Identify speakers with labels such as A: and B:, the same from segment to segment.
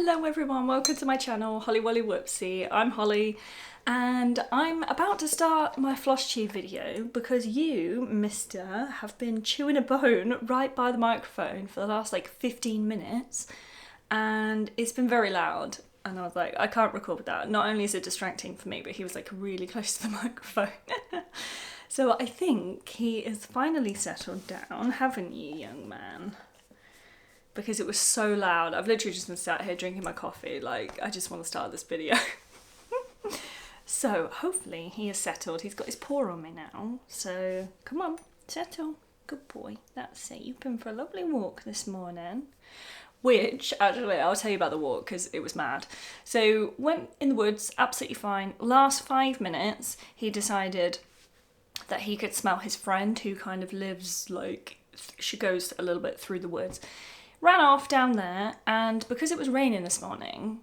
A: Hello everyone, welcome to my channel, Holly Wolly Whoopsie. I'm Holly and I'm about to start my Flosstube video because you, mister, have been chewing a bone right by the microphone for the last like 15 minutes and it's been very loud and I was like, I can't record with that. Not only is it distracting for me, but he was like really close to the microphone. So I think he is finally settled down, haven't you, young man? Because it was so loud. I've literally just been sat here drinking my coffee, like I just want to start this video. So hopefully he is settled. He's got his paw on me now, so come on, settle. Good boy. That's it. You've been for a lovely walk this morning. Which, actually, I'll tell you about the walk because it was mad. So went in the woods, absolutely fine. Last 5 minutes, he decided that he could smell his friend who kind of lives like, she goes a little bit through the woods. Ran off down there, and because it was raining this morning,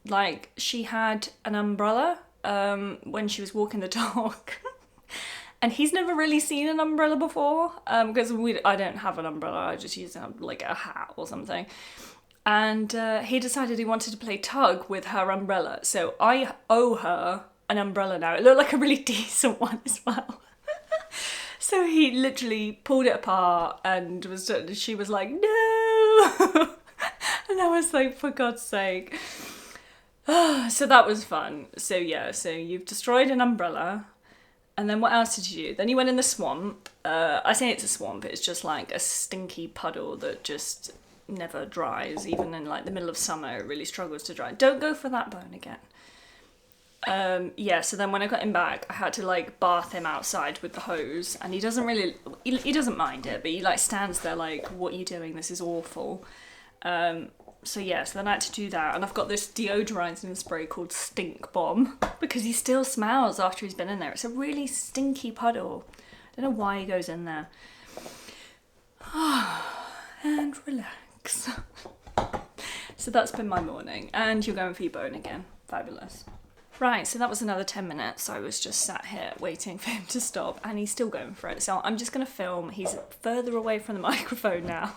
A: like she had an umbrella when she was walking the dog. And he's never really seen an umbrella before because I don't have an umbrella, I just use like a hat or something. And he decided he wanted to play tug with her umbrella, so I owe her an umbrella now. It looked like a really decent one as well. So he literally pulled it apart and she was like, no! And I was like, for God's sake. So that was fun. So yeah, so you've destroyed an umbrella. And then what else did you do? Then you went in the swamp. I say it's a swamp, it's just like a stinky puddle that just never dries. Even in like the middle of summer, it really struggles to dry. Don't go for that bone again. Yeah, so then when I got him back, I had to like bath him outside with the hose, and he doesn't really, he doesn't mind it, but he like stands there like, what are you doing? This is awful. So yeah, so then I had to do that, and I've got this deodorizing spray called Stink Bomb, because he still smells after he's been in there. It's a really stinky puddle. I don't know why he goes in there. And relax. So that's been my morning, and you're going for your bone again. Fabulous. Right, so that was another 10 minutes. I was just sat here waiting for him to stop, and he's still going for it. So I'm just going to film. He's further away from the microphone now.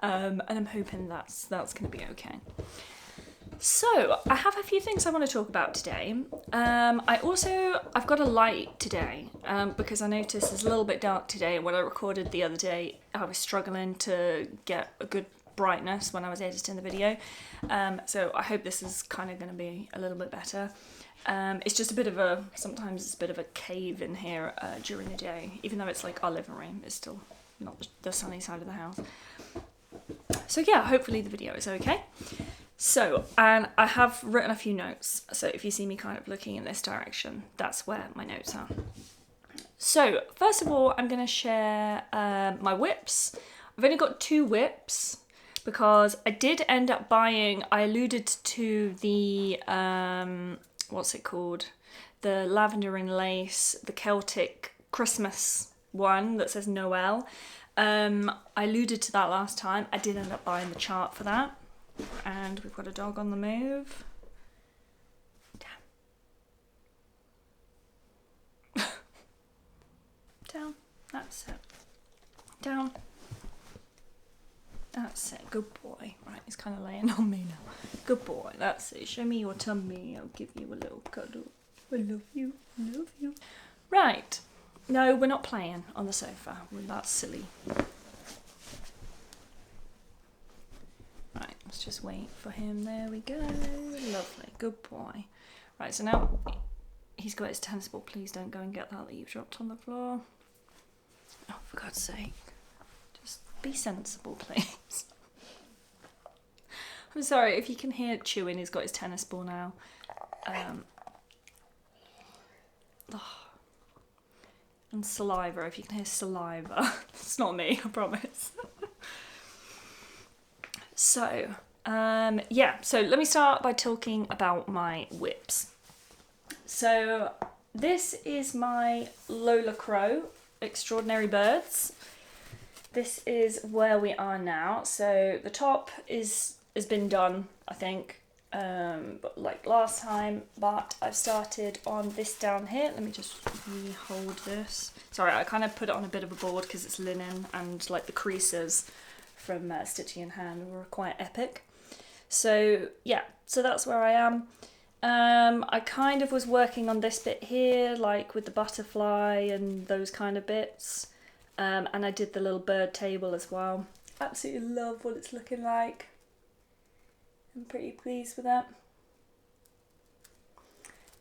A: And I'm hoping that's going to be okay. So I have a few things I want to talk about today. I've got a light today because I noticed it's a little bit dark today. When I recorded the other day, I was struggling to get a good brightness when I was editing the video, so I hope this is kind of going to be a little bit better. It's just sometimes it's a bit of a cave in here during the day, even though it's like our living room, it's still not the sunny side of the house. So yeah, hopefully the video is okay. So, and I have written a few notes, so if you see me kind of looking in this direction, that's where my notes are. So first of all, I'm going to share my whips. I've only got 2 whips, because I did end up buying, I alluded to the, what's it called? The lavender and lace, the Celtic Christmas one that says Noel. I alluded to that last time. I did end up buying the chart for that. And we've got a dog on the move. Down. Down. That's it. Down. That's it, good boy. Right, he's kind of laying on me now. Good boy, that's it. Show me your tummy, I'll give you a little cuddle. I love you, love you. Right, no, we're not playing on the sofa. That's silly. Right, let's just wait for him. There we go. Lovely, good boy. Right, so now he's got his tennis ball. Please don't go and get that you've dropped on the floor. Oh, for God's sake. Be sensible, please. I'm sorry if you can hear chewing. He's got his tennis ball now. And saliva. If you can hear saliva, it's not me, I promise. So, yeah. So let me start by talking about my whips. So this is my Lola Crow Extraordinary Birds. This is where we are now. So the top has been done, I think, but like last time. But I've started on this down here. Let me just re-hold this. Sorry, I kind of put it on a bit of a board because it's linen and like the creases from Stitching in Hand were quite epic. So yeah, so that's where I am. I kind of was working on this bit here, like with the butterfly and those kind of bits. And I did the little bird table as well. Absolutely love what it's looking like. I'm pretty pleased with that.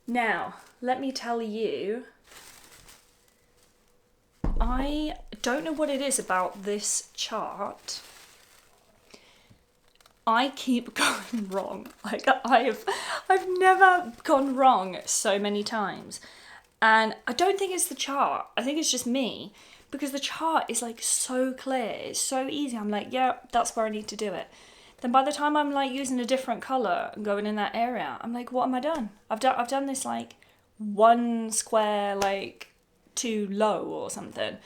A: Now, let me tell you, I don't know what it is about this chart. I keep going wrong. Like I've never gone wrong so many times. And I don't think it's the chart. I think it's just me. Because the chart is like so clear. It's so easy. I'm like, yeah, that's where I need to do it. Then by the time I'm like using a different colour and going in that area, I'm like, what am I done? I've done this like one square like too low or something.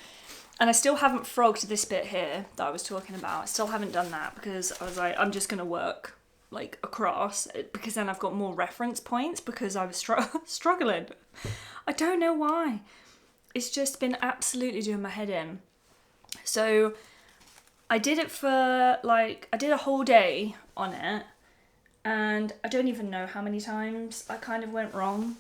A: And I still haven't frogged this bit here that I was talking about. I still haven't done that because I was like, I'm just going to work like across because then I've got more reference points because I was struggling. I don't know why. It's just been absolutely doing my head in. So I did it for like, I did a whole day on it and I don't even know how many times I kind of went wrong.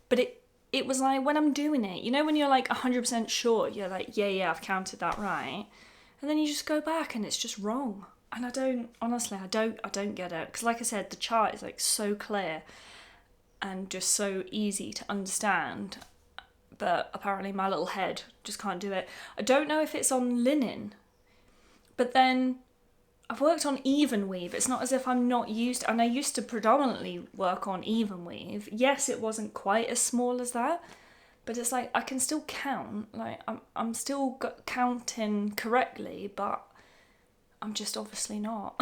A: But it was like when I'm doing it, you know, when you're like 100% sure, you're like, yeah, I've counted that right. And then you just go back and it's just wrong. And I don't get it. Because like I said, the chart is like so clear and just so easy to understand. But apparently my little head just can't do it. I don't know if it's on linen. But then I've worked on even weave. It's not as if I'm not used to, and I used to predominantly work on even weave. Yes, it wasn't quite as small as that, but it's like I can still count. Like I'm still counting correctly, but I'm just obviously not.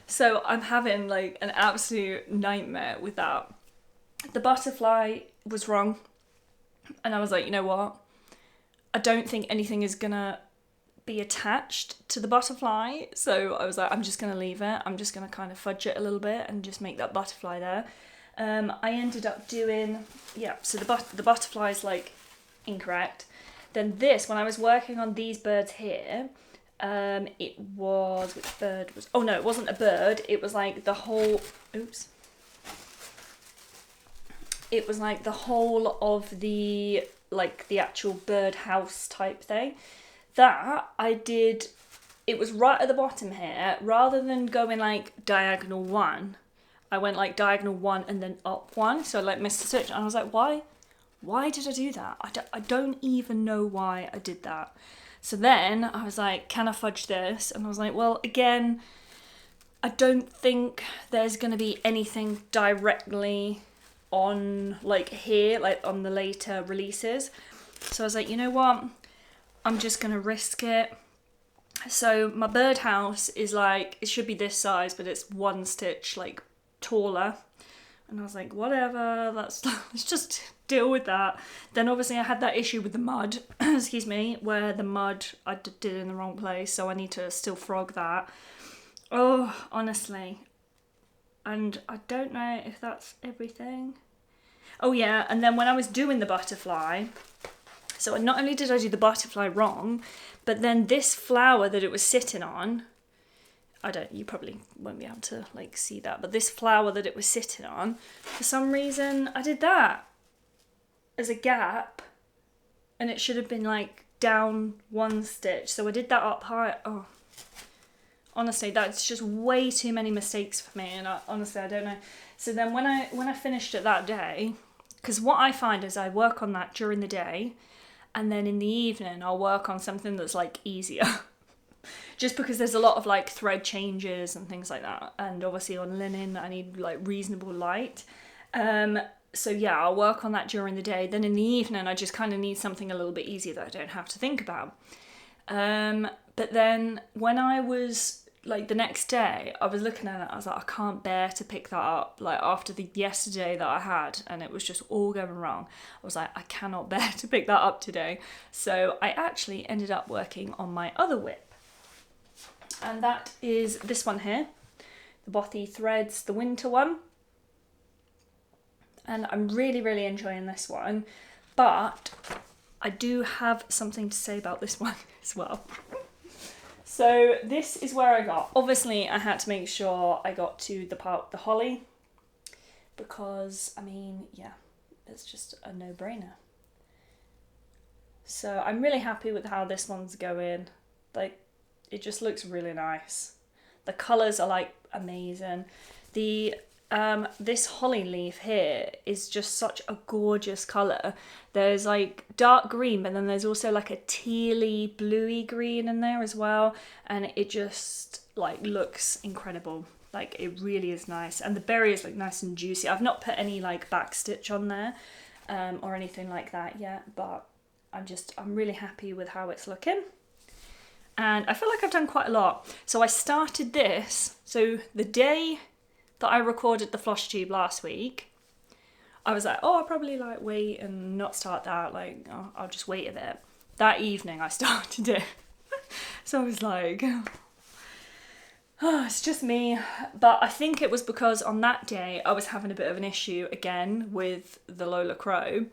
A: So I'm having like an absolute nightmare with that. The butterfly was wrong, and I was like, you know what? I don't think anything is gonna be attached to the butterfly, so I was like, I'm just gonna leave it. I'm just gonna kind of fudge it a little bit and just make that butterfly there. I ended up doing, so the butterfly is like incorrect. Then this, when I was working on these birds here, it was, which bird was, oh no, it wasn't a bird, it was like the whole, it was like the whole of the, like the actual birdhouse type thing. That I did, it was right at the bottom here, rather than going like diagonal one, I went like diagonal one and then up one, so I like missed a stitch, and I was like, why did I do that? I don't even know why I did that. So then I was like, can I fudge this? And I was like, well, again, I don't think there's going to be anything directly on like here, like on the later releases. So I was like, you know what? I'm just going to risk it. So my birdhouse is like, it should be this size, but it's one stitch like taller. And I was like, whatever, let's just deal with that. Then obviously I had that issue with the mud, excuse me, where the mud I did in the wrong place, so I need to still frog that. Oh, honestly. And I don't know if that's everything. Oh yeah, and then when I was doing the butterfly, so not only did I do the butterfly wrong, but then this flower that it was sitting on, you probably won't be able to like see that, but this flower that it was sitting on, for some reason I did that as a gap, and it should have been like down one stitch, so I did that up high. Oh, honestly, that's just way too many mistakes for me, and honestly I don't know. So then when I finished it that day, because what I find is I work on that during the day, and then in the evening I'll work on something that's like easier. Just because there's a lot of like thread changes and things like that, and obviously on linen I need like reasonable light. So yeah, I'll work on that during the day. Then in the evening I just kind of need something a little bit easier that I don't have to think about. But then when I was like the next day, I was looking at it, I was like, I can't bear to pick that up, like after the yesterday that I had, and it was just all going wrong. I was like, I cannot bear to pick that up today. So I actually ended up working on my other whip. And that is this one here, the Bothy Threads, the winter one. And I'm really, really enjoying this one. But I do have something to say about this one as well. So this is where I got. Obviously, I had to make sure I got to the part with the holly because, I mean, yeah, it's just a no-brainer. So I'm really happy with how this one's going. Like, it just looks really nice. The colours are like amazing. The this holly leaf here is just such a gorgeous colour. There's like dark green, but then there's also like a tealy bluey green in there as well, and it just like looks incredible. Like, it really is nice, and the berry is like nice and juicy. I've not put any like back stitch on there or anything like that yet, but I'm really happy with how it's looking. And I feel like I've done quite a lot. So I started this, so the day that I recorded the Flosstube last week, I was like, oh, I'll probably like wait and not start that, like, oh, I'll just wait a bit. That evening I started it. So I was like, oh, it's just me. But I think it was because on that day I was having a bit of an issue again with the Lola Crow.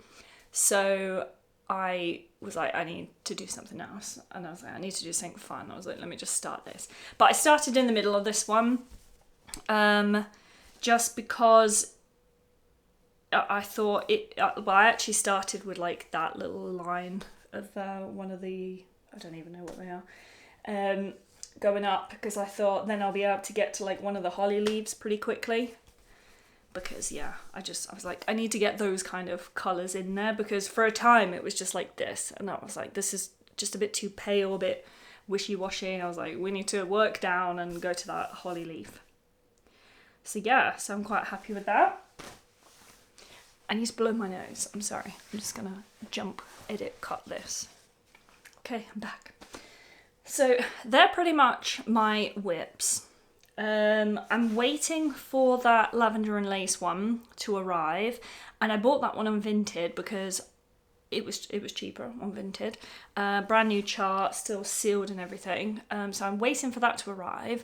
A: So I was like, I need to do something else. And I was like, I need to do something fun. I was like, let me just start this. But I started in the middle of this one. Just because I thought well, I actually started with like that little line of one of the, I don't even know what they are, going up, because I thought then I'll be able to get to like one of the holly leaves pretty quickly. Because yeah, I was like, I need to get those kind of colours in there, because for a time it was just like this, and I was like, this is just a bit too pale, a bit wishy-washy. I was like, we need to work down and go to that holly leaf. So yeah, so I'm quite happy with that. I need to blow my nose, I'm sorry. I'm just gonna jump, edit, cut this. Okay, I'm back. So they're pretty much my whips. I'm waiting for that lavender and lace one to arrive, and I bought that one on Vinted because it was cheaper on Vinted. Brand new chart, still sealed and everything. So I'm waiting for that to arrive.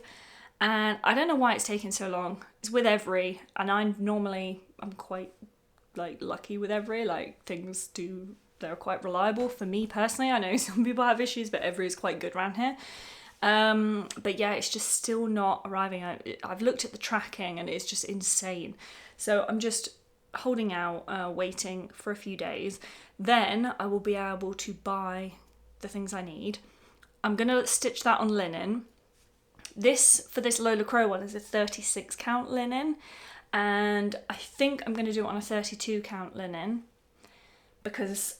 A: And I don't know why it's taking so long. It's with Every, and I'm quite like lucky with Every. Like, they're quite reliable for me personally. I know some people have issues, but Every is quite good around here. But yeah, it's just still not arriving. I've looked at the tracking and it's just insane. So I'm just holding out, waiting for a few days. Then I will be able to buy the things I need. I'm gonna stitch that on linen. For this Lola Crow one is a 36 count linen, and I think I'm going to do it on a 32 count linen because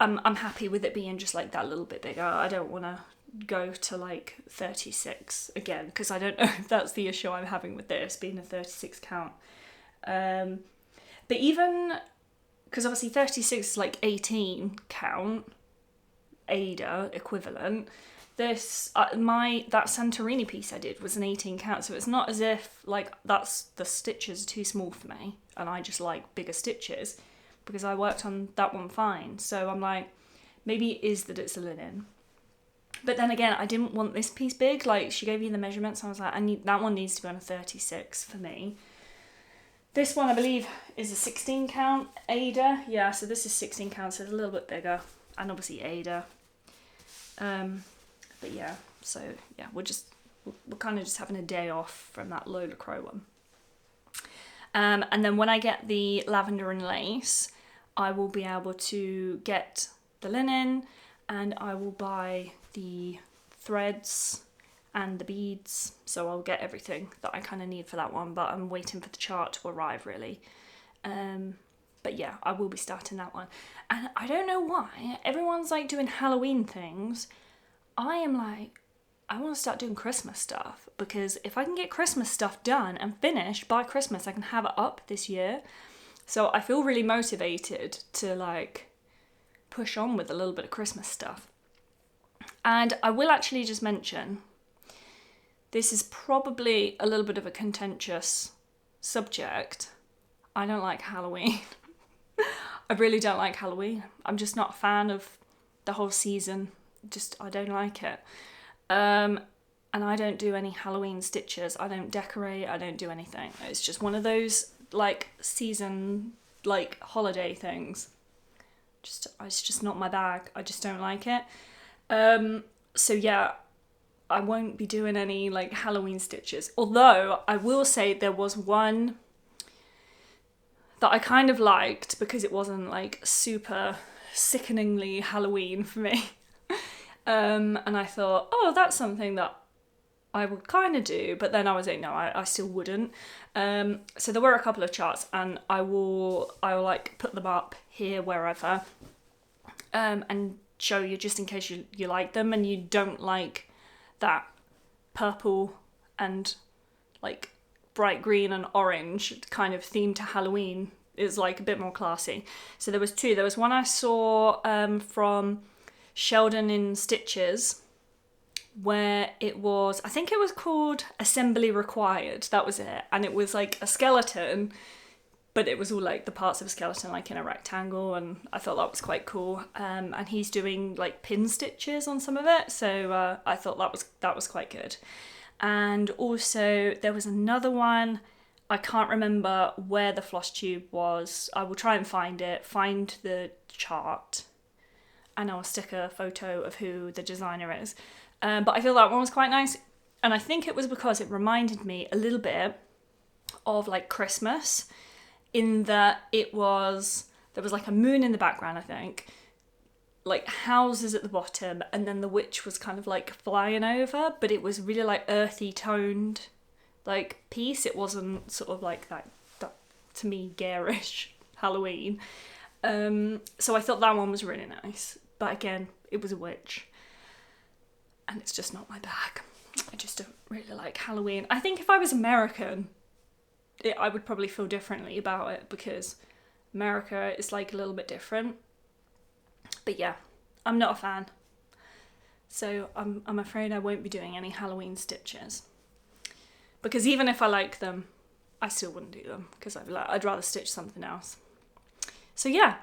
A: I'm happy with it being just like that little bit bigger. I don't want to go to like 36 again, because I don't know if that's the issue I'm having with this being a 36 count. But even, because obviously 36 is like 18 count Ada equivalent. This that Santorini piece I did was an 18 count, so it's not as if like the stitches are too small for me and I just like bigger stitches, because I worked on that one fine. So I'm like, maybe it is that it's a linen. But then again, I didn't want this piece big. Like, she gave me the measurements, I was like, that one needs to be on a 36 for me. This one I believe is a 16 count Ada. Yeah, so this is 16 count, so it's a little bit bigger, and obviously Ada. But yeah, so yeah, we're kind of just having a day off from that Lola Crow one. And then when I get the lavender and lace, I will be able to get the linen, and I will buy the threads and the beads. So I'll get everything that I kind of need for that one, but I'm waiting for the chart to arrive really. But yeah, I will be starting that one. And I don't know why everyone's like doing Halloween things. I am like, I want to start doing Christmas stuff, because if I can get Christmas stuff done and finished by Christmas, I can have it up this year. So I feel really motivated to like push on with a little bit of Christmas stuff. And I will actually just mention, this is probably a little bit of a contentious subject. I don't like Halloween. I really don't like Halloween. I'm just not a fan of the whole season. I don't like it. And I don't do any Halloween stitches. I don't decorate. I don't do anything. It's just one of those like season, like holiday things. It's just not my bag. I just don't like it. So yeah, I won't be doing any like Halloween stitches. Although I will say there was one that I kind of liked because it wasn't like super sickeningly Halloween for me. And I thought, oh, that's something that I would kind of do, but then I was like, no, I still wouldn't. So there were a couple of charts, and I will like put them up here wherever, and show you just in case you like them and you don't like that purple and like bright green and orange kind of theme to Halloween. Is like a bit more classy. So there was two. There was one I saw from Sheldon in Stitches, where it was, I think it was called Assembly Required. That was it. And it was like a skeleton, but it was all like the parts of a skeleton like in a rectangle, and I thought that was quite cool. And he's doing like pin stitches on some of it, so I thought that was quite good. And also there was another one, I can't remember where the Flosstube was. I will try and find the chart, and I'll stick a photo of who the designer is. But I feel that one was quite nice, and I think it was because it reminded me a little bit of like Christmas, in that there was like a moon in the background, I think, like houses at the bottom, and then the witch was kind of like flying over, but it was really like earthy toned like piece. It wasn't sort of like that to me garish Halloween. So I thought that one was really nice, but again, it was a witch, and it's just not my bag. I just don't really like Halloween. I think if I was American, I would probably feel differently about it, because America is like a little bit different. But yeah, I'm not a fan. So I'm afraid I won't be doing any Halloween stitches. Because even if I like them, I still wouldn't do them, because I'd rather stitch something else. So yeah,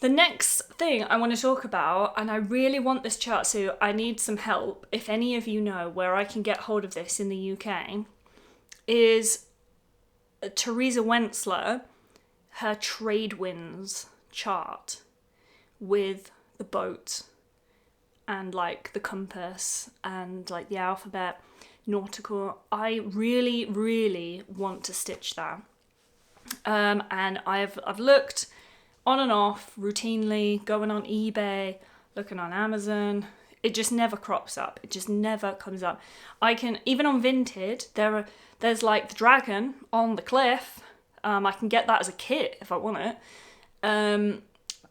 A: the next thing I want to talk about, and I really want this chart, so I need some help. If any of you know where I can get hold of this in the UK, is Teresa Wentzler, her trade winds chart with the boat and like the compass and like the alphabet, Nautical. I really, really want to stitch that. And I've looked on and off routinely, going on eBay, looking on Amazon. It just never crops up. It just never comes up. I can, even on Vinted, there's like the dragon on the cliff. I can get that as a kit if I want it.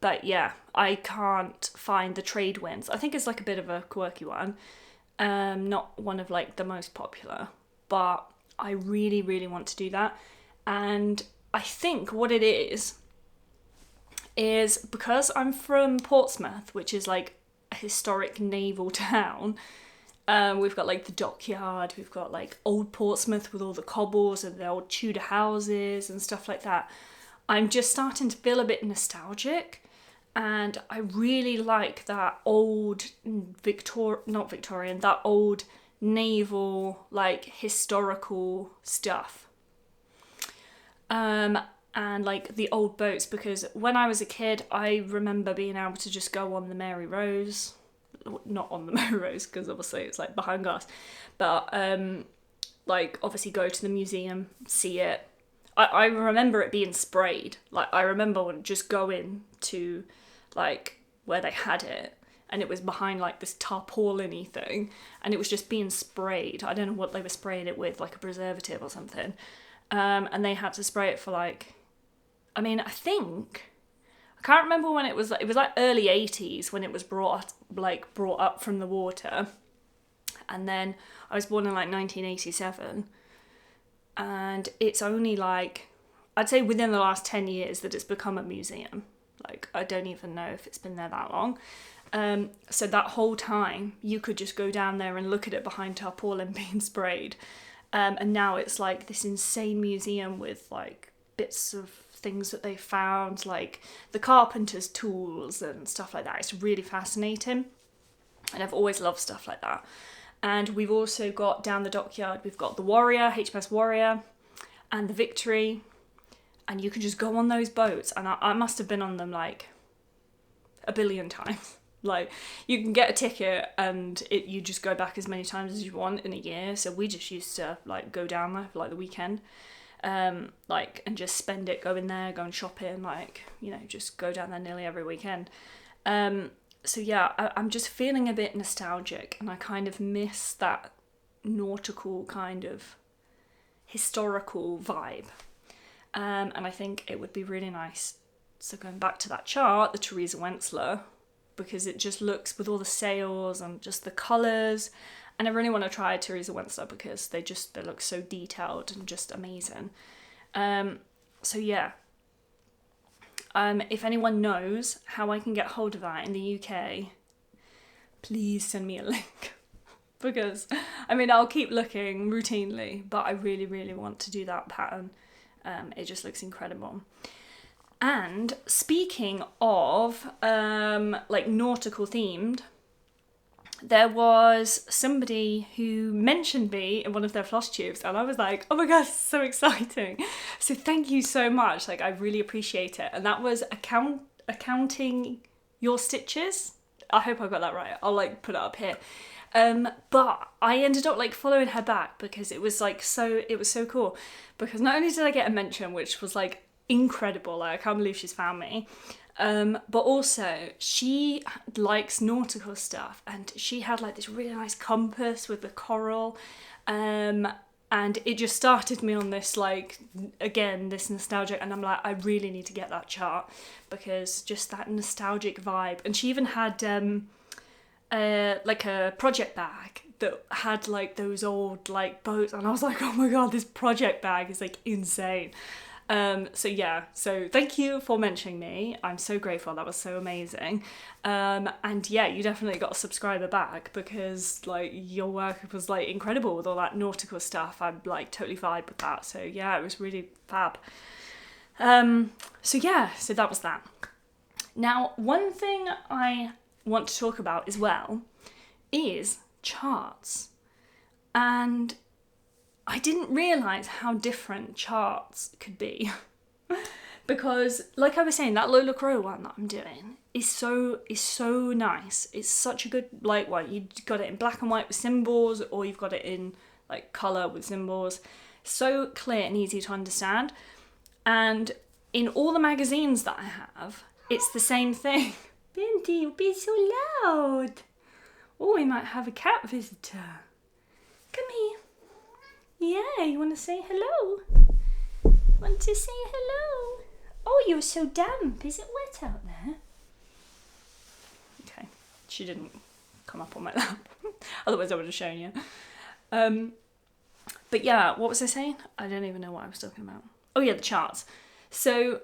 A: But yeah, I can't find the trade winds. I think it's like a bit of a quirky one. Not one of like the most popular, but I really, really want to do that. And I think what it is because I'm from Portsmouth, which is like a historic naval town. We've got like the dockyard, we've got like old Portsmouth with all the cobbles and the old Tudor houses and stuff like that. I'm just starting to feel a bit nostalgic, and I really like that old that old naval, like historical stuff. And like the old boats, because when I was a kid, I remember being able to just go on the Mary Rose, not on the Mary Rose, because obviously it's like behind glass, but like obviously go to the museum, see it. I remember it being sprayed. Like I remember just going to like where they had it, and it was behind like this tarpaulin-y thing, and it was just being sprayed. I don't know what they were spraying it with, like a preservative or something. And they had to spray it for like, I mean, I can't remember when it was like early 80s when it was brought up from the water. And then I was born in like 1987. And it's only like, I'd say within the last 10 years that it's become a museum. Like, I don't even know if it's been there that long. So that whole time, you could just go down there and look at it behind tarpaulin being sprayed. And now it's like this insane museum with like bits of things that they found, like the carpenter's tools and stuff like that. It's really fascinating. And I've always loved stuff like that. And we've also got down the dockyard, we've got the Warrior, HMS Warrior, and the Victory. And you can just go on those boats. And I must have been on them like a billion times. Like, you can get a ticket and you just go back as many times as you want in a year. So we just used to like go down there for like the weekend, like, and just spend it going there, going shopping, like, you know, just go down there nearly every weekend. So yeah, I'm just feeling a bit nostalgic, and I kind of miss that nautical kind of historical vibe. And I think it would be really nice. So going back to that chart, the Theresa Wentzler, because it just looks, with all the sails and just the colours, and I really want to try Theresa Wentzler because they look so detailed and just amazing. So yeah, if anyone knows how I can get hold of that in the UK, please send me a link. Because, I mean, I'll keep looking routinely, but I really, really want to do that pattern. It just looks incredible. And speaking of, like, nautical themed, there was somebody who mentioned me in one of their Flosstubes, and I was like, oh my gosh, so exciting. So thank you so much. Like, I really appreciate it. And that was accounting your stitches. I hope I got that right. I'll like put it up here. But I ended up like following her back because it was so cool, because not only did I get a mention, which was like incredible, like I can't believe she's found me, but also she likes nautical stuff, and she had like this really nice compass with the coral, and it just started me on this, like, again, this nostalgia, and I'm like, I really need to get that chart, because just that nostalgic vibe. And she even had like a project bag that had like those old like boats, and I was like, oh my god, this project bag is like insane. So yeah, so thank you for mentioning me. I'm so grateful. That was so amazing. And yeah, you definitely got a subscriber back, because like your work was like incredible with all that nautical stuff. I'm like totally vibed with that. So yeah, it was really fab. So yeah, so that was that. Now, one thing I want to talk about as well is charts. And I didn't realise how different charts could be. Because, like I was saying, that Lola Crow one that I'm doing is so nice. It's such a good light one. You got it in black and white with symbols, or you've got it in like colour with symbols. So clear and easy to understand. And in all the magazines that I have, it's the same thing. Bendy, you'll be so loud. Oh, we might have a cat visitor. Come here. Yeah, you want to say hello? Want to say hello? Oh, you're so damp. Is it wet out there? Okay, she didn't come up on my lap. Otherwise I would have shown you. But yeah, what was I saying? I don't even know what I was talking about. Oh yeah, the charts. So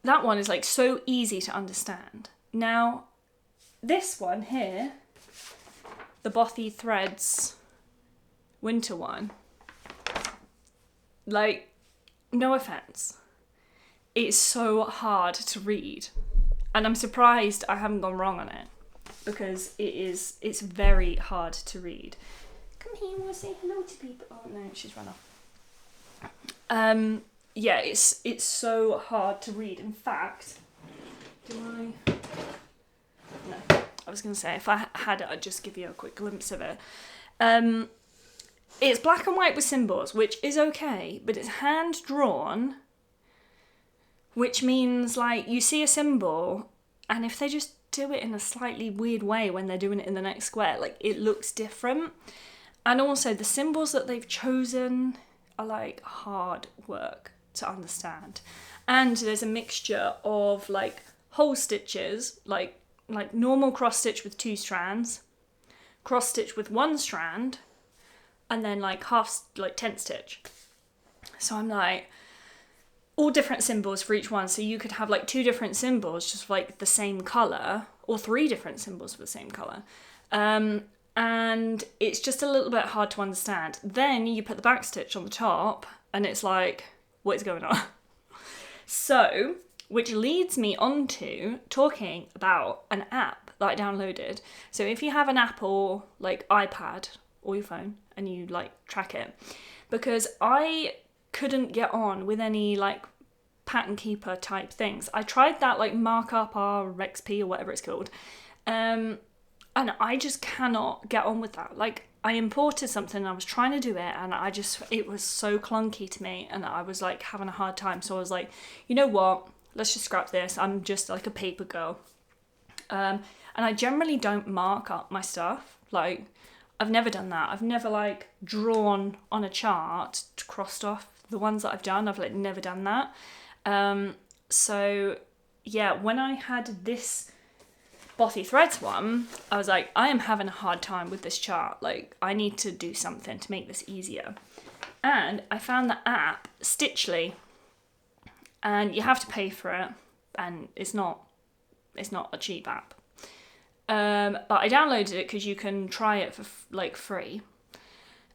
A: that one is like so easy to understand. Now, this one here, the Bothy Threads winter one, like, no offence, it's so hard to read, and I'm surprised I haven't gone wrong on it, because it's very hard to read. Come here, you want to say hello to people? Oh no, she's run off. Yeah, it's so hard to read. In fact, No. I was going to say, if I had it, I'd just give you a quick glimpse of it. It's black and white with symbols, which is okay, but it's hand-drawn, which means, like, you see a symbol, and if they just do it in a slightly weird way when they're doing it in the next square, like, it looks different. And also, the symbols that they've chosen are, like, hard work to understand. And there's a mixture of, like, whole stitches, like normal cross stitch with 2 strands, cross stitch with 1 strand, and then like tent stitch. So I'm like, all different symbols for each one. So you could have like 2 different symbols just like the same colour, or 3 different symbols for the same colour. And it's just a little bit hard to understand. Then you put the back stitch on the top, and it's like, what is going on? So, which leads me on to talking about an app that I downloaded. So if you have an Apple, like iPad or your phone, and you like track it, because I couldn't get on with any like pattern keeper type things. I tried that like markup or XP or whatever it's called, And I just cannot get on with that. Like, I imported something and I was trying to do it and it was so clunky to me and I was like having a hard time. So I was like, you know what, let's just scrap this. I'm just like a paper girl. And I generally don't mark up my stuff. Like, I've never done that. I've never like drawn on a chart, crossed off the ones that I've done. I've like never done that. So yeah, when I had this Bothy Threads one, I was like, I am having a hard time with this chart. Like, I need to do something to make this easier. And I found the app Stitchly, and you have to pay for it, and it's not a cheap app. But I downloaded it because you can try it for like free,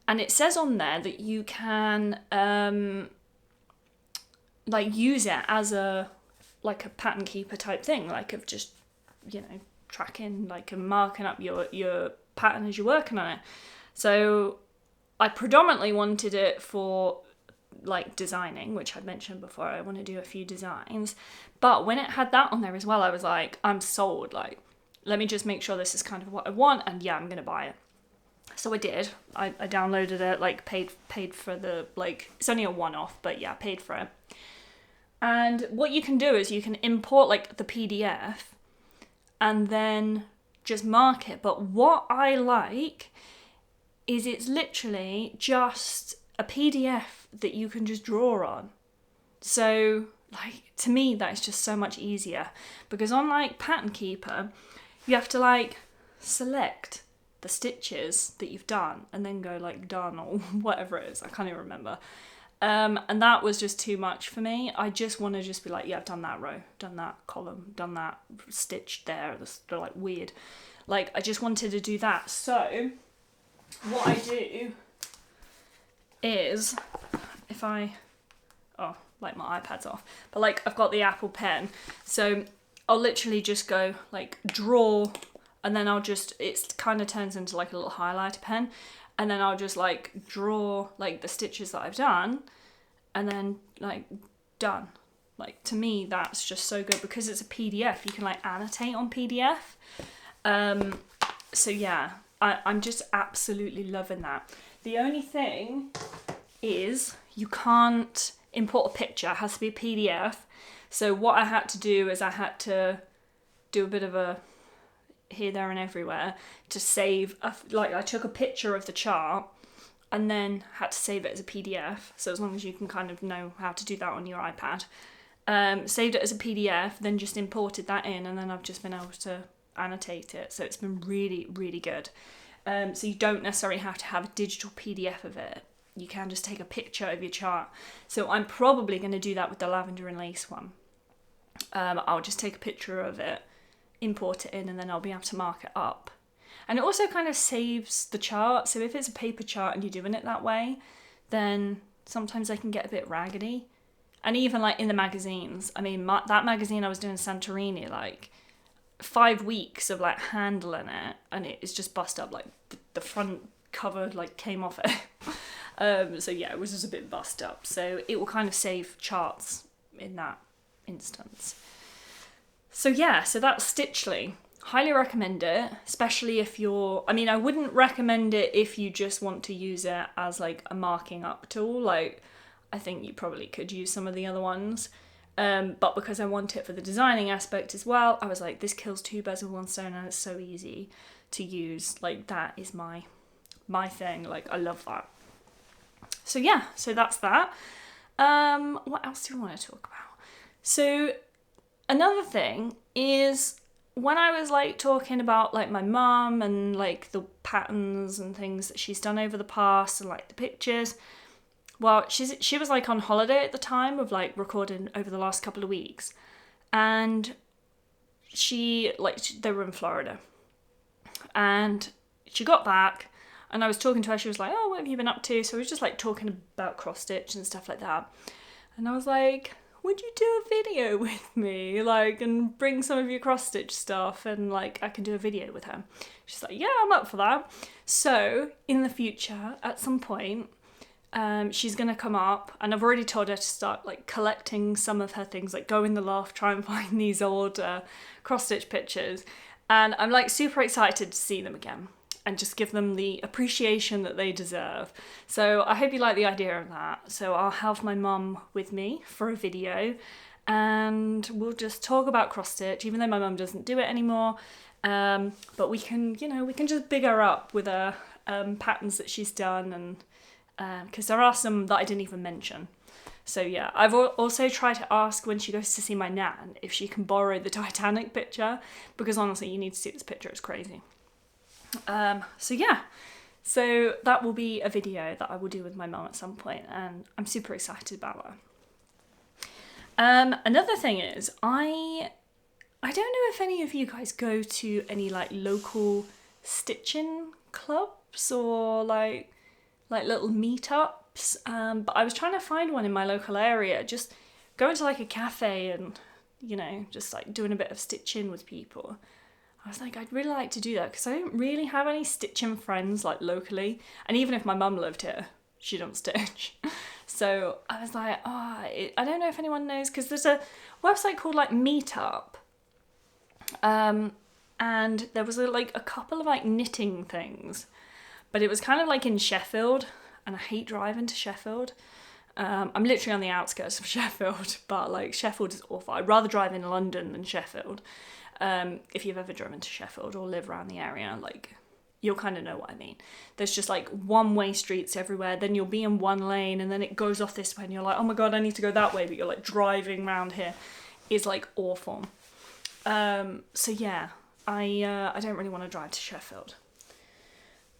A: and it says on there that you can like use it as a pattern keeper type thing, like of just, you know, tracking, like, and marking up your pattern as you're working on it. So I predominantly wanted it for like designing, which I'd mentioned before. I want to do a few designs, but when it had that on there as well, I was like, I'm sold. Like, let me just make sure this is kind of what I want, and yeah, I'm gonna buy it. So I did. I downloaded it, like paid for the, like, it's only a one-off, but yeah, paid for it. And what you can do is you can import like the PDF and then just mark it. But what I like is it's literally just a PDF that you can just draw on. So, like, to me, that is just so much easier, because on like Pattern Keeper, you have to like select the stitches that you've done and then go like done or whatever it is. I can't even remember. And that was just too much for me. I just want to just be like, yeah, I've done that row, done that column, done that stitch there. They're like weird. Like, I just wanted to do that. So what I do is, if I, like my iPad's off, but like I've got the Apple Pen. So I'll literally just go like draw, and then it kind of turns into like a little highlighter pen. And then I'll just like draw like the stitches that I've done, and then like done. Like, to me, that's just so good because it's a PDF. You can like annotate on PDF. So yeah, I'm just absolutely loving that. The only thing is you can't import a picture. It has to be a PDF. So what I had to do is I had to do a bit of a here, there and everywhere to save I took a picture of the chart and then had to save it as a PDF. So as long as you can kind of know how to do that on your iPad, saved it as a PDF, then just imported that in, and then I've just been able to annotate it. So it's been really, really good. So you don't necessarily have to have a digital PDF of it. You can just take a picture of your chart. So I'm probably going to do that with the lavender and lace one. I'll just take a picture of it, import it in, and then I'll be able to mark it up. And it also kind of saves the chart. So if it's a paper chart and you're doing it that way, then sometimes they can get a bit raggedy. And even like in the magazines, I mean, that magazine I was doing Santorini, like 5 weeks of like handling it, and it is just bust up. Like the front cover like came off it. So yeah, it was just a bit bust up. So it will kind of save charts in that instance. So yeah, so that's Stitchly. Highly recommend it, especially if I wouldn't recommend it if you just want to use it as like a marking up tool. Like, I think you probably could use some of the other ones. But because I want it for the designing aspect as well, I was like, this kills two birds with one stone, and it's so easy to use. Like, that is my thing. Like, I love that. So yeah, so that's that. What else do we want to talk about? So another thing is, when I was like talking about like my mum and like the patterns and things that she's done over the past and like the pictures, well, she was like on holiday at the time of like recording over the last couple of weeks, and they were in Florida, and she got back, and I was talking to her. She was like, "Oh, what have you been up to?" So I was just like talking about cross stitch and stuff like that, and I was like, would you do a video with me, like, and bring some of your cross stitch stuff, and like I can do a video with her? She's like, yeah, I'm up for that. So in the future, at some point, she's gonna come up, and I've already told her to start like collecting some of her things, like go in the loft, try and find these old cross stitch pictures, And I'm like super excited to see them again and just give them the appreciation that they deserve. So I hope you like the idea of that. So I'll have my mum with me for a video and we'll just talk about cross stitch, even though my mum doesn't do it anymore. But we can, you know, we can just big her up with her patterns that she's done, and because there are some that I didn't even mention. So yeah, I've also tried to ask when she goes to see my nan if she can borrow the Titanic picture, because honestly, you need to see this picture, it's crazy. So yeah, so that will be a video that I will do with my mum at some point, and I'm super excited about her. Another thing is, I don't know if any of you guys go to any like local stitching clubs or like little meetups, but I was trying to find one in my local area, just going to like a cafe and, you know, just like doing a bit of stitching with people. I was like, I'd really like to do that because I don't really have any stitching friends like locally, and even if my mum lived here, she don't stitch. So I was like, I don't know if anyone knows, because there's a website called like Meetup, and there was like a couple of like knitting things, but it was kind of like in Sheffield, and I hate driving to Sheffield. I'm literally on the outskirts of Sheffield, but like Sheffield is awful. I'd rather drive in London than Sheffield. If you've ever driven to Sheffield or live around the area, like, you'll kind of know what I mean. There's just like one-way streets everywhere, then you'll be in one lane and then it goes off this way and you're like, oh my god, I need to go that way, but you're like driving around here. It's like awful. So yeah, I don't really want to drive to Sheffield.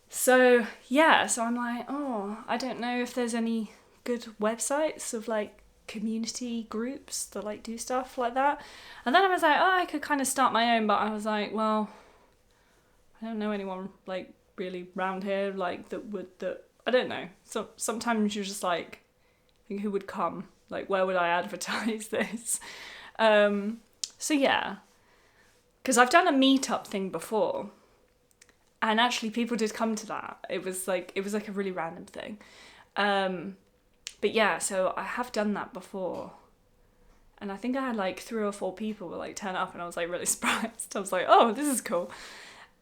A: So yeah, so I'm like, I don't know if there's any good websites of like community groups that like do stuff like that. And then I was like, I could kind of start my own, but I was like, well, I don't know anyone like really round here like that I don't know. So sometimes you're just like, who would come? Like, where would I advertise this? So yeah, because I've done a meetup thing before, and actually people did come to that. It was like a really random thing. But yeah, so I have done that before. And I think I had like 3 or 4 people like turn up, and I was like really surprised. I was like, oh, this is cool.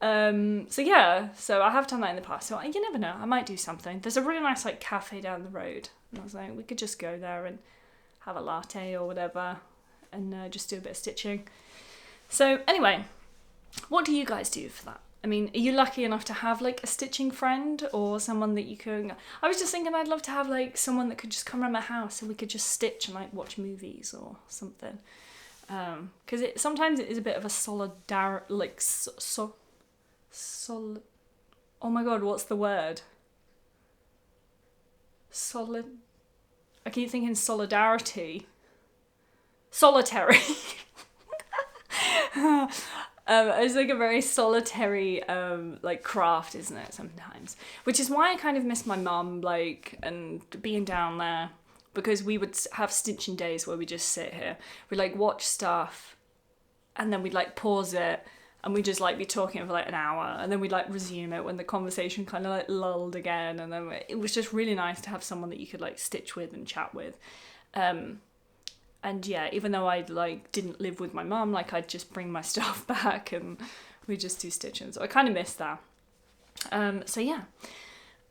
A: So yeah, so I have done that in the past. So you never know, I might do something. There's a really nice like cafe down the road. And I was like, we could just go there and have a latte or whatever, and just do a bit of stitching. So anyway, what do you guys do for that? I mean, are you lucky enough to have like a stitching friend or someone that you can... I was just thinking I'd love to have like someone that could just come around my house and we could just stitch and like watch movies or something. Because sometimes it is a bit of a solidarity, like oh my god, what's the word? I keep thinking solidarity. Solitary. It's like a very solitary like craft, isn't it, sometimes? Which is why I kind of miss my mum, like, and being down there, because we would have stitching days where we just sit here, we'd like watch stuff, and then we'd like pause it, and we'd just like be talking for like an hour, and then we'd like resume it when the conversation kind of like lulled again, and then it was just really nice to have someone that you could like stitch with and chat with. And yeah, even though I like didn't live with my mum, like I'd just bring my stuff back and we just do stitching. So I kind of miss that. So yeah.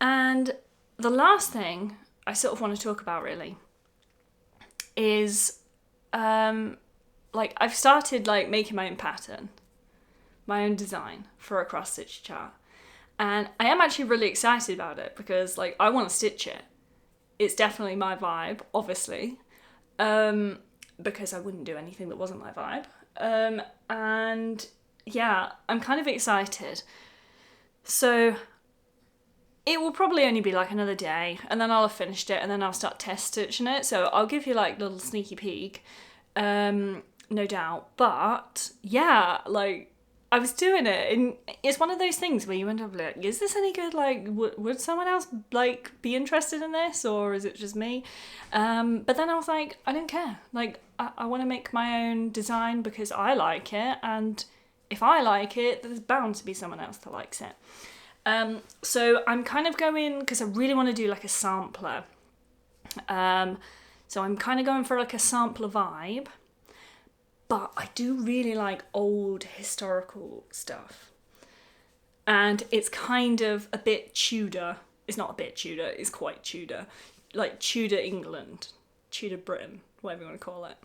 A: And the last thing I sort of want to talk about really is like I've started like making my own pattern, my own design for a cross stitch chart. And I am actually really excited about it because like I want to stitch it. It's definitely my vibe, obviously. Because I wouldn't do anything that wasn't my vibe. And yeah, I'm kind of excited. So it will probably only be like another day, and then I'll have finished it, and then I'll start test stitching it. So I'll give you like a little sneaky peek, no doubt. But yeah, like I was doing it, and it's one of those things where you end up like, is this any good? Like, would someone else like be interested in this, or is it just me? But then I was like, I don't care. Like, I want to make my own design because I like it, and if I like it, there's bound to be someone else that likes it. So I'm kind of going, because I really want to do like a sampler. So I'm kind of going for like a sampler vibe. but I do really like old historical stuff. And it's kind of a bit Tudor. It's not a bit Tudor, it's quite Tudor. Like Tudor England, Tudor Britain, whatever you want to call it.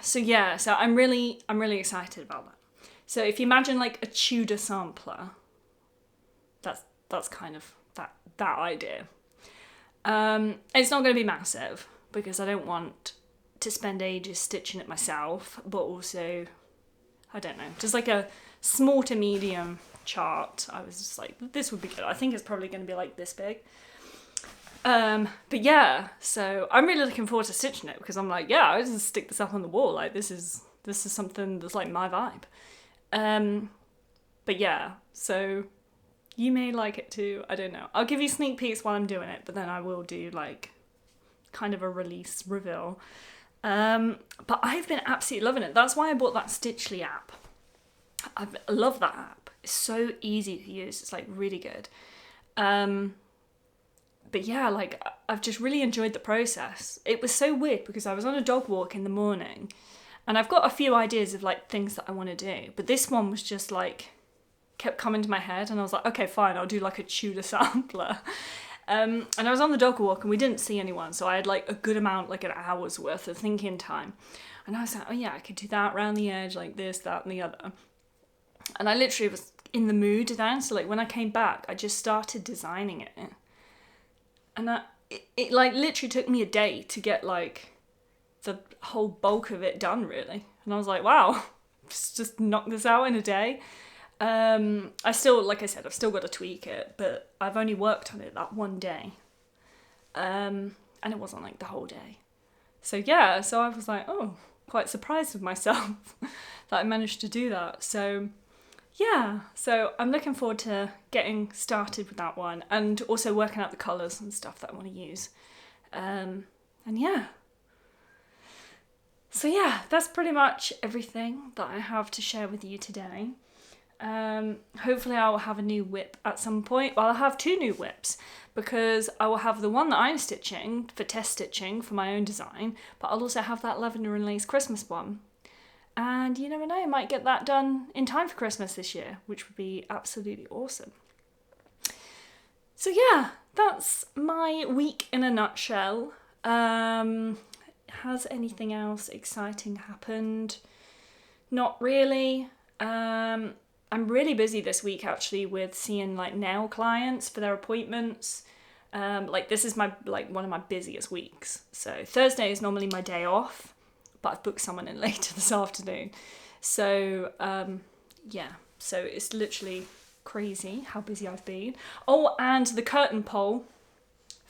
A: So yeah, so I'm really excited about that. So if you imagine like a Tudor sampler, that's kind of that idea. It's not going to be massive because I don't want to spend ages stitching it myself, but also, I don't know, just like a small to medium chart. I was just like, this would be good. I think it's probably going to be like this big. But yeah, so I'm really looking forward to stitching it because I'm like, yeah, I just stick this up on the wall. Like this is something that's like my vibe. But yeah, so you may like it too. I don't know. I'll give you sneak peeks while I'm doing it, but then I will do like kind of a release reveal. But I've been absolutely loving it. That's why I bought that Stitchly app. I love that app. It's so easy to use. It's like really good. But yeah, like I've just really enjoyed the process. It was so weird because I was on a dog walk in the morning and I've got a few ideas of like things that I want to do. But this one was just like, kept coming to my head and I was like, okay, fine, I'll do like a Tudor sampler. And I was on the dog walk and we didn't see anyone. So I had like a good amount, like an hour's worth of thinking time. And I was like, oh yeah, I could do that around the edge, like this, that and the other. And I literally was in the mood then. So like when I came back, I just started designing it. And it like literally took me a day to get like the whole bulk of it done really. And I was like, wow, just knock this out in a day. I still, like I said, I've still got to tweak it, but I've only worked on it that one day. And it wasn't like the whole day. So yeah, so I was like, oh, quite surprised with myself that I managed to do that. So yeah, so I'm looking forward to getting started with that one and also working out the colours and stuff that I want to use. And yeah. So yeah, that's pretty much everything that I have to share with you today. Hopefully I will have a new whip at some point. Well, I'll have 2 new whips because I will have the one that I'm stitching for test stitching for my own design, but I'll also have that lavender and lace Christmas one. And you never know, I might get that done in time for Christmas this year, which would be absolutely awesome. So yeah, that's my week in a nutshell. Has anything else exciting happened? Not really. I'm really busy this week actually with seeing like nail clients for their appointments. Like this is my one of my busiest weeks. So Thursday is normally my day off, but I've booked someone in later this afternoon. So yeah, so it's literally crazy how busy I've been. Oh, and the curtain pole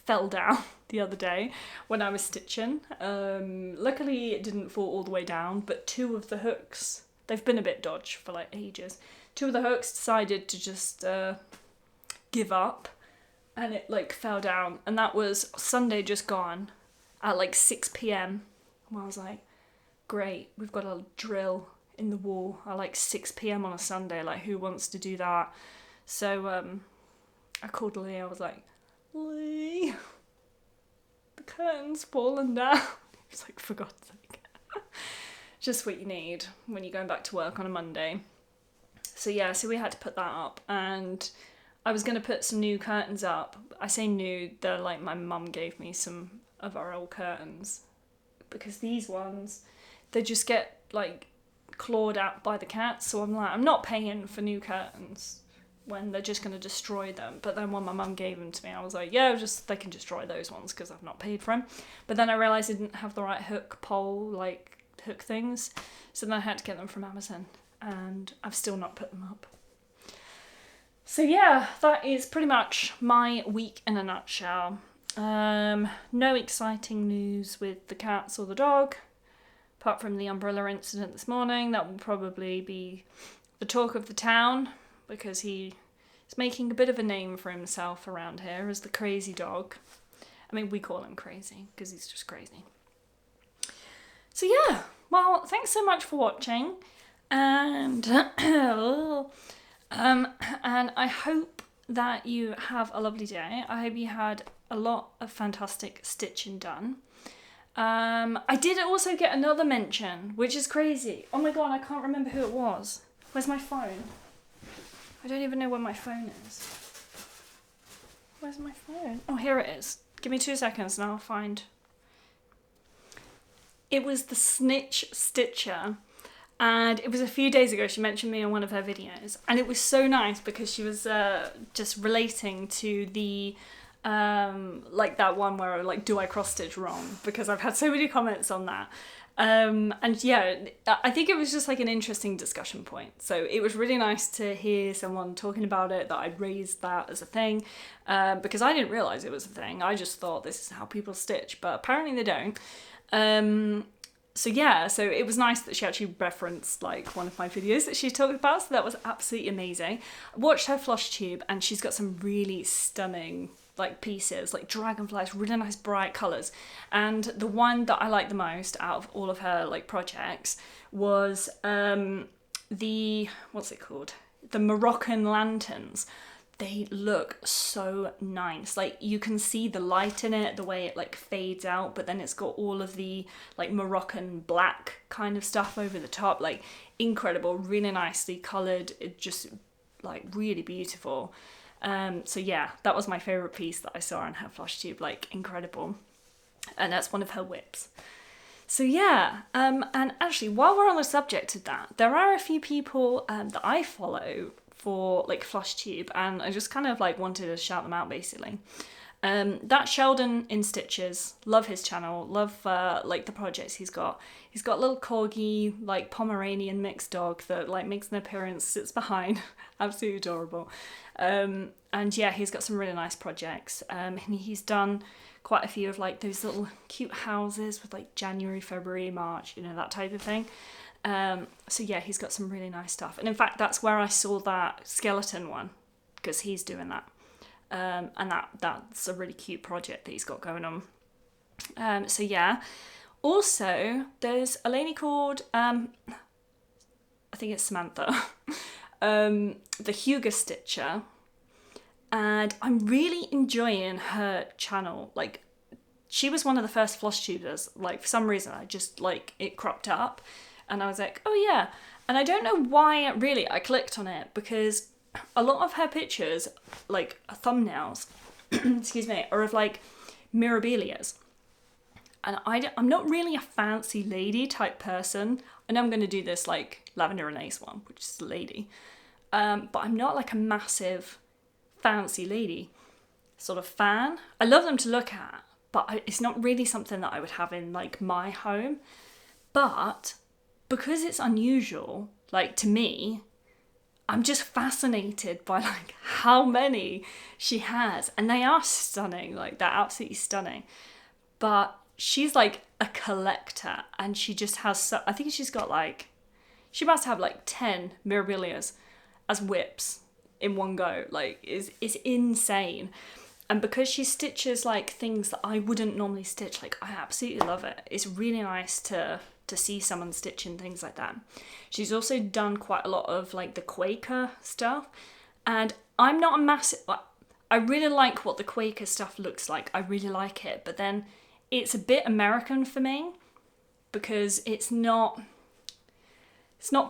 A: fell down the other day when I was stitching. Luckily it didn't fall all the way down, but 2 of the hooks, they've been a bit dodgy for like ages. 2 of the hooks decided to just give up and it like fell down, and that was Sunday just gone at like 6 p.m. Well, I was like, great, we've got a drill in the wall at like 6 p.m. on a Sunday, like who wants to do that? So I called Lee, I was like, Lee, the curtain's fallen down. He was like, for God's sake. Just what you need when you're going back to work on a Monday. So yeah, so we had to put that up, and I was going to put some new curtains up. I say new, they're like my mum gave me some of our old curtains, because these ones, they just get like clawed out by the cats. So I'm like, I'm not paying for new curtains when they're just going to destroy them. But then when my mum gave them to me, I was like, yeah, just they can destroy those ones because I've not paid for them. But then I realised I didn't have the right hook pole, like hook things. So then I had to get them from Amazon, and I've still not put them up. So yeah, that is pretty much my week in a nutshell. No exciting news with the cats or the dog, apart from the umbrella incident this morning. That will probably be the talk of the town, because he is making a bit of a name for himself around here as the crazy dog. I mean, we call him crazy because he's just crazy. So yeah, well, thanks so much for watching, and and I hope that you have a lovely day. I hope you had a lot of fantastic stitching done. I did also get another mention, which is crazy. Oh my god, I can't remember who it was. Where's my phone? I don't even know where my phone is. Where's my phone? Oh, here it is. Give me 2 seconds and I'll find. It was the Snitch Stitcher, and it was a few days ago. She mentioned me on one of her videos, and it was so nice because she was just relating to the like that one where like, do I cross stitch wrong? Because I've had so many comments on that. And yeah, I think it was just like an interesting discussion point. So it was really nice to hear someone talking about it, that I'd raised that as a thing, because I didn't realise it was a thing. I just thought this is how people stitch, but apparently they don't. So yeah, so it was nice that she actually referenced like one of my videos that she talked about, so that was absolutely amazing. I watched her Flosstube and she's got some really stunning like pieces, like dragonflies, really nice bright colours. And the one that I like the most out of all of her like projects was the, what's it called? The Moroccan lanterns. They look so nice. Like you can see the light in it, the way it like fades out, but then it's got all of the like Moroccan black kind of stuff over the top. Like incredible, really nicely coloured. It just like really beautiful. So yeah, that was my favourite piece that I saw on her Flosstube, like incredible. And that's one of her whips. So yeah, and actually while we're on the subject of that, there are a few people that I follow for like Flosstube, and I just kind of like wanted to shout them out basically. That Sheldon in Stitches, love his channel, love like the projects he's got. He's got a little corgi, like Pomeranian mixed dog that like makes an appearance, sits behind, absolutely adorable. And yeah, he's got some really nice projects. And he's done quite a few of like those little cute houses with like January, February, March, you know, that type of thing. So yeah, he's got some really nice stuff. And in fact, that's where I saw that skeleton one, because he's doing that. And that's a really cute project that he's got going on. So yeah. Also, there's a lady called, I think it's Samantha, the Hugo Stitcher, and I'm really enjoying her channel. Like, she was one of the first Flosstubers. Like, for some reason, I just, like, it cropped up, and I was like, oh yeah. And I don't know why, really, I clicked on it, because a lot of her pictures, like, thumbnails, excuse me, are of, like, mirabilias. And I'm not really a fancy lady type person. I know I'm going to do this like Lavender and Ace one, which is a lady. But I'm not like a massive fancy lady sort of fan. I love them to look at, but it's not really something that I would have in like my home. But because it's unusual, like to me, I'm just fascinated by like how many she has. And they are stunning, like they're absolutely stunning. But she's like a collector, and she just has I think she's got like, she must have like 10 mirabilias as whips in one go. Like it's insane. And because she stitches like things that I wouldn't normally stitch, like I absolutely love it. It's really nice to see someone stitching things like that. She's also done quite a lot of like the Quaker stuff, and I'm not a massive, I really like what the Quaker stuff looks like. I really like it, but then it's a bit American for me, because it's not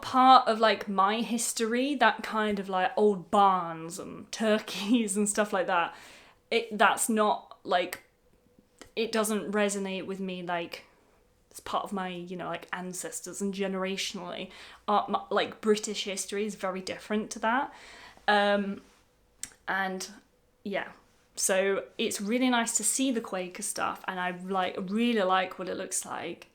A: part of like my history, that kind of like old barns and turkeys and stuff like that. That's not like, it doesn't resonate with me like it's part of my, you know, like ancestors, and generationally like British history is very different to that. And yeah, so it's really nice to see the Quaker stuff, and I like really like what it looks like,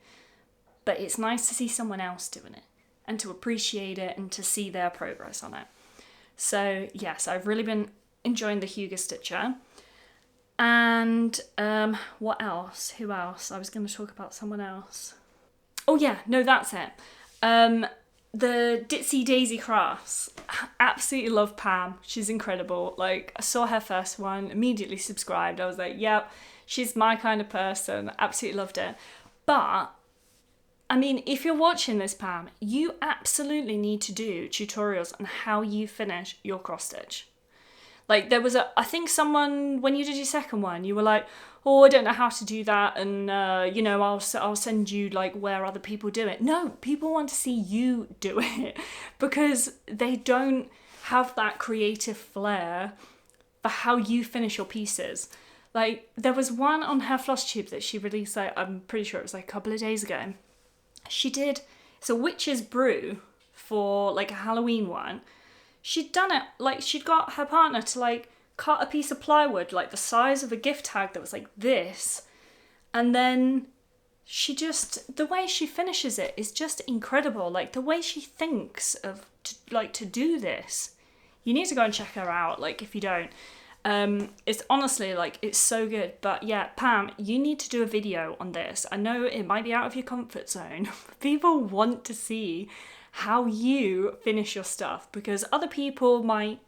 A: but it's nice to see someone else doing it and to appreciate it and to see their progress on it. So yes, I've really been enjoying the Hugo Stitcher. And what else? Who else? I was going to talk about someone else. Oh yeah, no, that's it. The Ditsy Daisy Crafts. Absolutely love Pam. She's incredible. Like, I saw her first one, immediately subscribed. I was like, yep, she's my kind of person. Absolutely loved it. But I mean, if you're watching this, Pam, you absolutely need to do tutorials on how you finish your cross stitch. Like there was I think someone, when you did your second one, you were like, oh, I don't know how to do that, and you know, I'll send you like where other people do it. No, people want to see you do it because they don't have that creative flair for how you finish your pieces. Like there was one on her Flosstube that she released, like I'm pretty sure it was like a couple of days ago. It's a witch's brew for like a Halloween one. She'd done it, like she'd got her partner to like cut a piece of plywood like the size of a gift tag that was like this, and then the way she finishes it is just incredible. Like the way she thinks of to do this, you need to go and check her out, like if you don't. It's honestly like, it's so good. But yeah, Pam, you need to do a video on this. I know it might be out of your comfort zone. People want to see how you finish your stuff because other people might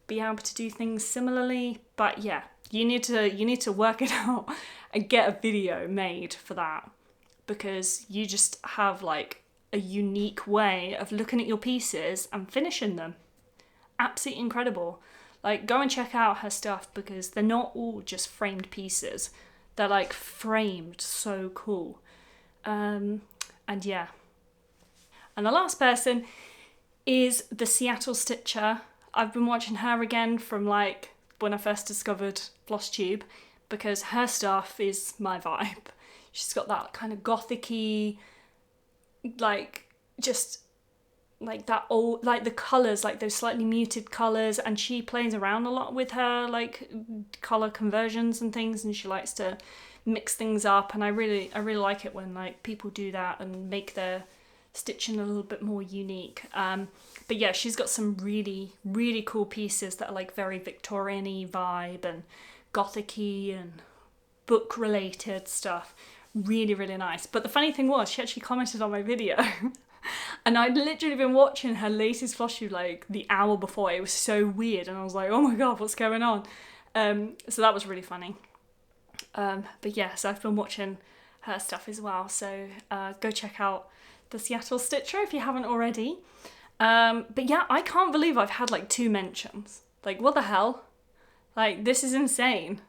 A: be able to do things similarly, but yeah, you need to work it out and get a video made for that, because you just have like a unique way of looking at your pieces and finishing them. Absolutely incredible. Like go and check out her stuff because they're not all just framed pieces. They're like framed so cool. And yeah. And the last person is the Seattle Stitcher. I've been watching her again from like when I first discovered Flosstube because her stuff is my vibe. She's got that kind of gothic-y, like just like that old, like the colours, like those slightly muted colours, and she plays around a lot with her like colour conversions and things, and she likes to mix things up, and I really like it when like people do that and make their stitching a little bit more unique. But yeah, she's got some really cool pieces that are like very Victorian-y vibe and gothic-y and book related stuff. Really nice. But the funny thing was, she actually commented on my video and I'd literally been watching her latest Flosstube like the hour before. It was so weird and I was like, oh my god, what's going on? So that was really funny. But yeah, so I've been watching her stuff as well, so go check out the Seattle Stitcher if you haven't already. But yeah, I can't believe I've had like 2 mentions. Like what the hell? Like this is insane.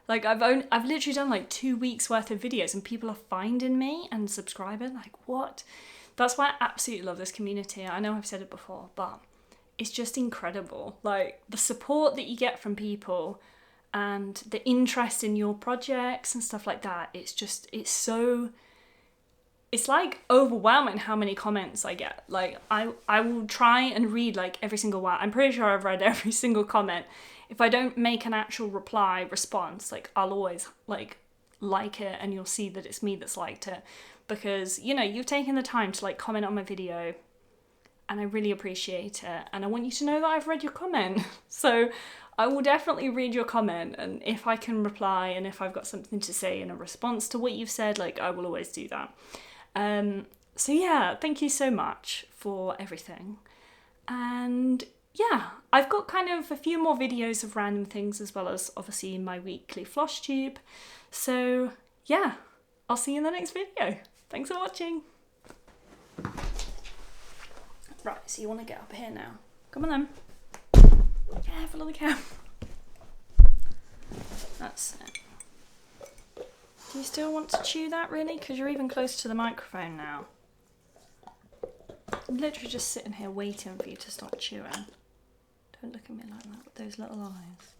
A: Like I've literally done like 2 weeks worth of videos and people are finding me and subscribing. Like what? That's why I absolutely love this community. I know I've said it before, but it's just incredible. Like the support that you get from people and the interest in your projects and stuff like that. It's like overwhelming how many comments I get. Like I will try and read like every single one. I'm pretty sure I've read every single comment. If I don't make an actual response, like I'll always like it and you'll see that it's me that's liked it, because you know, you've taken the time to like comment on my video and I really appreciate it, and I want you to know that I've read your comment. So I will definitely read your comment, and if I can reply and if I've got something to say in a response to what you've said, like I will always do that. So yeah, thank you so much for everything. And yeah, I've got kind of a few more videos of random things as well as obviously my weekly Flosstube. So yeah, I'll see you in the next video. Thanks for watching. Right, so you want to get up here now. Come on then. Careful on the camera. That's it. Do you still want to chew that really? Because you're even closer to the microphone now. I'm literally just sitting here waiting for you to stop chewing. Don't look at me like that with those little eyes.